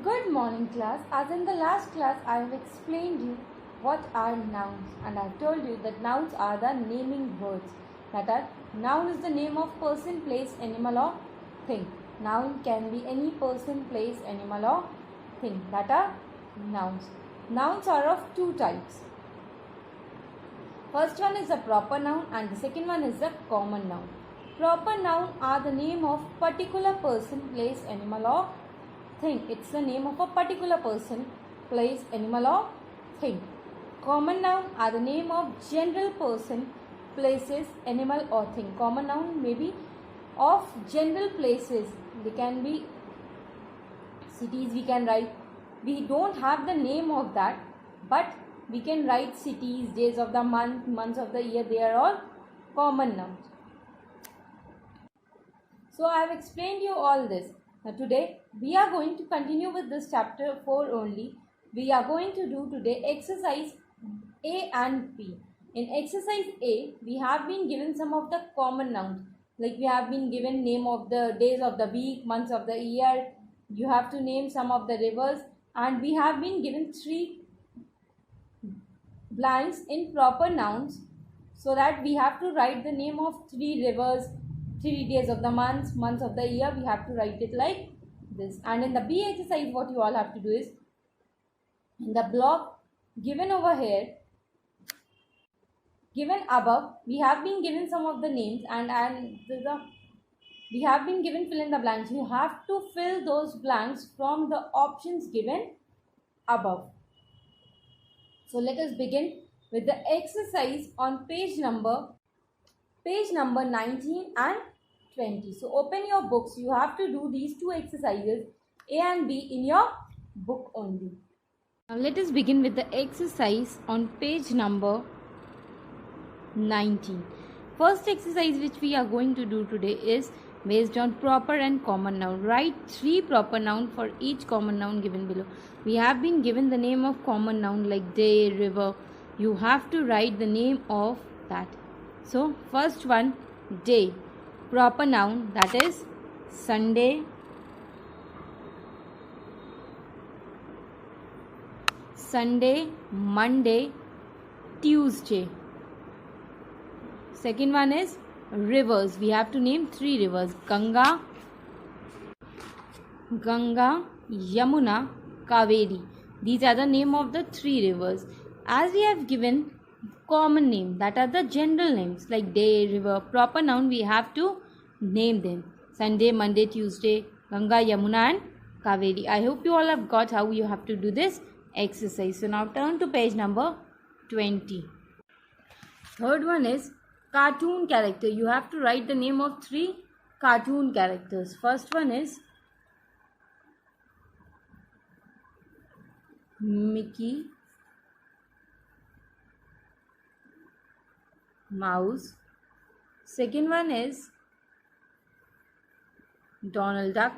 Good morning, class. As in the last class, I have explained you what are nouns, and I have told you that nouns are the naming words. That are, noun is the name of person, place, animal, or thing. Noun can be any person, place, animal, or thing. That are nouns. Nouns are of two types. First one is a proper noun, and the second one is a common noun. Proper noun are the name of particular person, place, animal, or thing. It's the name of a particular person, place, animal, or thing. Common noun are the name of general person, places, animal, or thing. Common noun may be of general places. They can be cities. We can write. We don't have the name of that, but we can write cities, days of the month, months of the year. They are all common nouns. So I have explained you all this. Now today we are going to continue with this chapter 4 only. We are going to do today exercise A and B. In exercise A, we have been given some of the common nouns. Like we have been given name of the days of the week, months of the year. You have to name some of the rivers, and we have been given 3 blanks in proper nouns, so that we have to write the name of 3 rivers, 3 days of the months of the year. We have to write it like this. And in the B exercise, what you all have to do is, in the block given over here, given above, we have been given some of the names, and we have been given fill in the blanks. You have to fill those blanks from the options given above. So let us begin with the exercise on page number 19 and 20. So open your books. You have to do these 2 exercises, A and B, in your book only. Now let us begin with the exercise on page number 19. First exercise which we are going to do today is based on proper and common noun. Write 3 proper noun for each common noun given below. We have been given the name of common noun like day, river. You have to write the name of that. So first one, day. Proper noun, that is Sunday, Monday, Tuesday. Second one is rivers. We have to name 3 rivers: Ganga, Yamuna, Kaveri. These are the name of the 3 rivers. As we have given common name, that are the general names like day, river. Proper noun, we have to name them: Sunday, Monday, Tuesday, Ganga, Yamuna, and Kaveri. I hope you all have got how you have to do this exercise. So now turn to page number 20. Third one is cartoon character. You have to write the name of 3 cartoon characters. First one is Mickey Mouse. Second one is Donald Duck.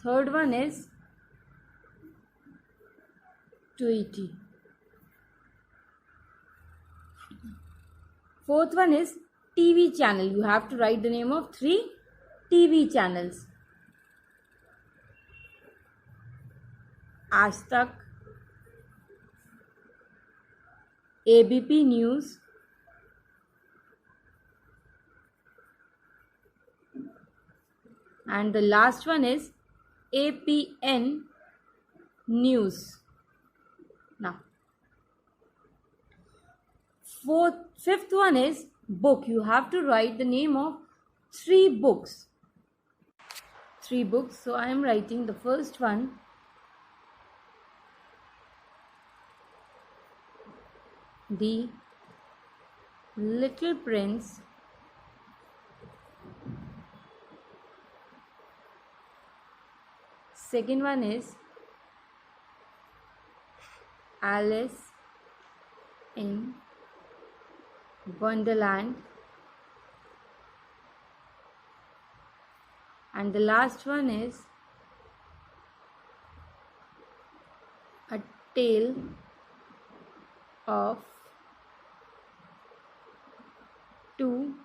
Third one is Tweety. Fourth one is TV channel. You have to write the name of 3 TV channels: Aaj Tak, ABP News, and the last one is APN News. Now, fifth one is book. You have to write the name of 3 books. 3 books. So I am writing the first one, The Little Prince. Second one is Alice in Wonderland. And the last one is A Tale of Two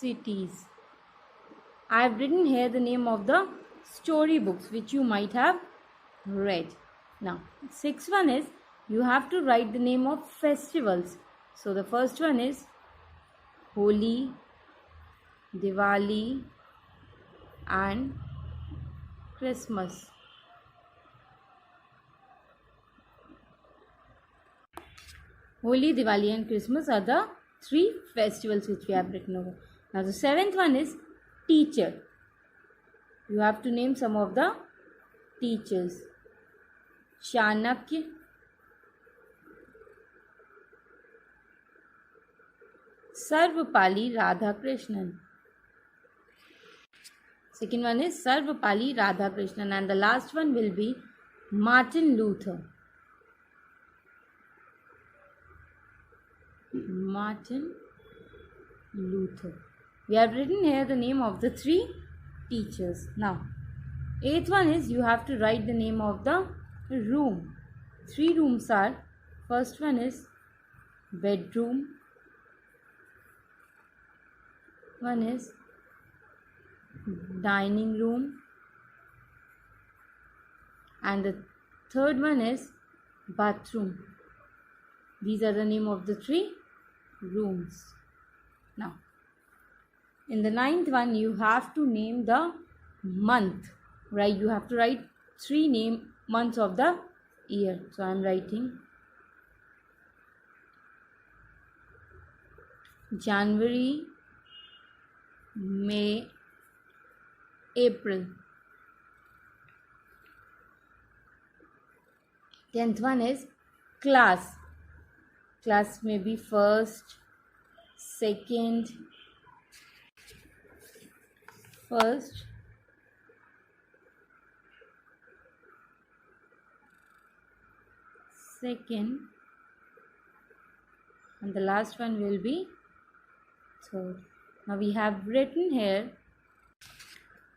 cities. I have written here the name of the storybooks which you might have read. Now, sixth one is you have to write the name of festivals. So the first one is Holi, Diwali and Christmas. Holi, Diwali and Christmas are the three festivals which we have written over. Now the seventh one is teacher. You have to name some of the teachers. Chanakya, Sarvapali Radhakrishnan. Second one is Sarvapali Radhakrishnan, and the last one will be Martin Luther. Martin Luther. We have written here the name of the three teachers. Now, eighth one is you have to write the name of the room. Three rooms are, first one is bedroom, one is dining room, and the third one is bathroom. These are the name of the three rooms. Now, in the ninth one, you have to name the month, right? You have to write three months of the year. So I am writing January, May, April. 10th one is class. Class may be first, second, and the last one will be third. Now we have written here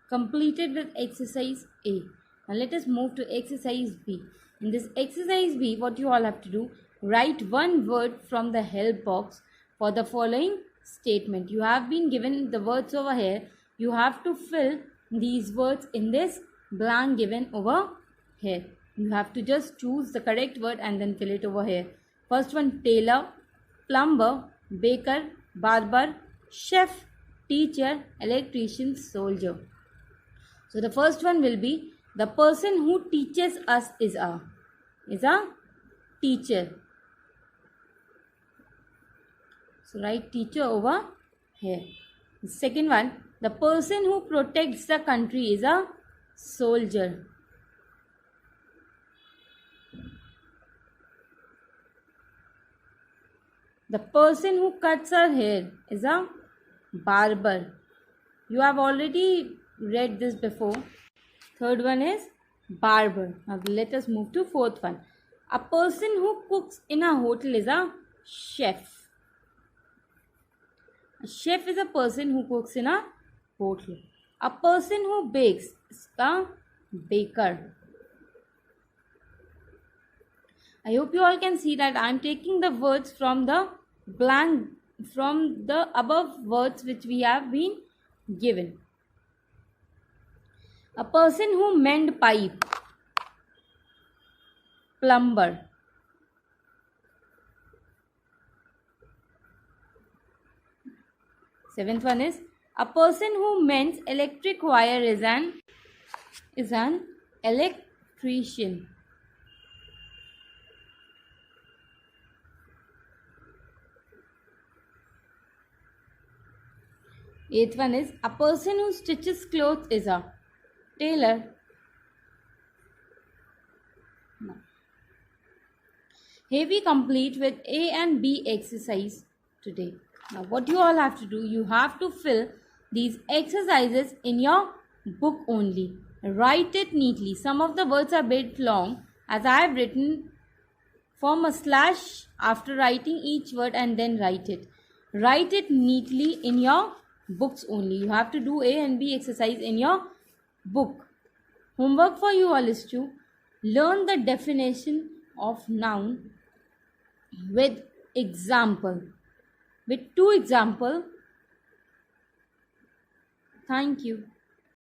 completed with exercise A. Now let us move to exercise B. In this exercise B, what you all have to do, write one word from the help box for the following statement. You have been given the words over here. You have to fill these words in this blank given over here. You have to just choose the correct word and then fill it over here. First one, tailor, plumber, baker, barber, chef, teacher, electrician, soldier. So the first one will be the person who teaches us is a teacher. So write teacher over here. The second one, the person who protects the country is a soldier. The person who cuts our hair is a barber. You have already read this before. Third one is barber. Now let us move to fourth one. A person who cooks in a hotel is a chef. A chef is a person who cooks in a hotel. A person who bakes is a baker. I hope you all can see that I am taking the words from the blank, from the above words which we have been given. A person who mend pipe, plumber. Seventh one is a person who mends electric wire is an electrician. Eighth one is a person who stitches clothes is a tailor. Now, here we complete with A and B exercise today. Now what you all have to do, you have to fill these exercises in your book only. Write it neatly. Some of the words are a bit long, as I have written. Form a slash after writing each word and then write it. Write it neatly in your books only. You have to do A and B exercise in your book. Homework for you all is to learn the definition of noun with example. With two example, Thank you.